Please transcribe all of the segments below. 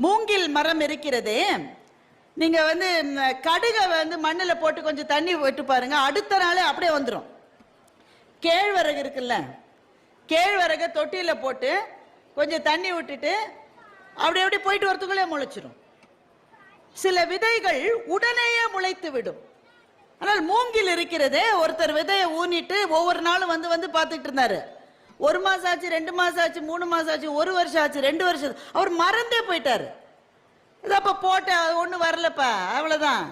மூங்கில் மரம் இருக்கிறதே, நீங்க கடுகை மண்ணுல போட்டு கொஞ்சம் தண்ணி விட்டு பாருங்க, அடுத்த நாளே அப்படியே வந்துடும். கேழ்வரகு இருக்குல்ல, கேழ்வரகை தொட்டியில போட்டு கொஞ்சம் தண்ணி விட்டுட்டு அப்படி அப்படி போயிட்டு வரதுக்குள்ளே முளைச்சிடும். சில விதைகள் உடனேயே முளைத்து விடும். ஆனால் மூங்கில் இருக்கிறதே, ஒருத்தர் விதையை ஊனிட்டு ஒவ்வொரு நாளும் வந்து பார்த்துட்டு இருந்தாரு. 1 மாசம் ஆச்சு, 2 மாசம் ஆச்சு, 3 மாசம் ஆச்சு, 1 வருஷம் ஆச்சு, 2 வருஷம், அவர் மறந்தே போயிட்டாரு. இதப்ப போட்ட ஒண்ணு வரலப்பா, அவ்வளவுதான்.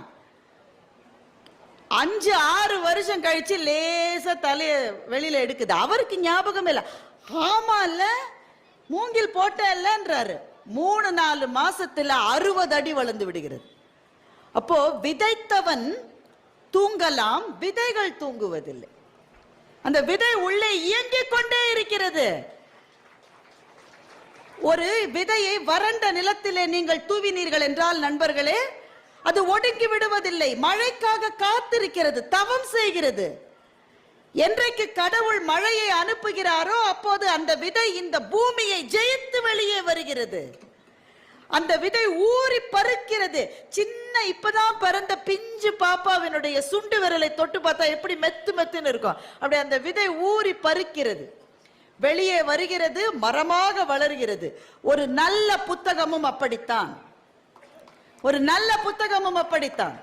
5-6 வருஷம் கழிச்சு லேசா தலைய வெளியில எடுக்குது. அவருக்கு ஞாபகம் இல்ல, ஆமா இல்ல மூங்கில் போட்ட இல்லன்றாரு. 3-4 மாசத்துல 60 அடி வளர்ந்து விடுகிறது. அப்போ விதைத்தவன் தூங்கலாம், விதைகள் தூங்குவதில்லை. அந்த விதை உள்ளே இயங்கிக் கொண்டே இருக்கிறது. ஒரு விதையை வறண்ட நிலத்திலே நீங்கள் தூவினீர்கள் என்றால் நண்பர்களே, அது ஒடுங்கி விடுவதில்லை, மழைக்காக காத்திருக்கிறது, தவம் செய்கிறது. என்றைக்கு கடவுள் மழையை அனுப்புகிறாரோ அப்போது அந்த விதை இந்த பூமியை ஜெயித்து வெளியே வருகிறது. அந்த விதை ஊறி பருக்கிறது. சின்ன இப்பதான் பிறந்த பிஞ்சு பாப்பாவினுடைய சுண்டு விரலை தொட்டு பார்த்தா எப்படி மெத்து மெத்துன்னு இருக்கும், அப்படி அந்த விதை ஊறி பருக்கிறது, வெளியே வருகிறது, மரமாக வளர்கிறது. ஒரு நல்ல புத்தகமும் அப்படித்தான், ஒரு நல்ல புத்தகமும் அப்படித்தான்.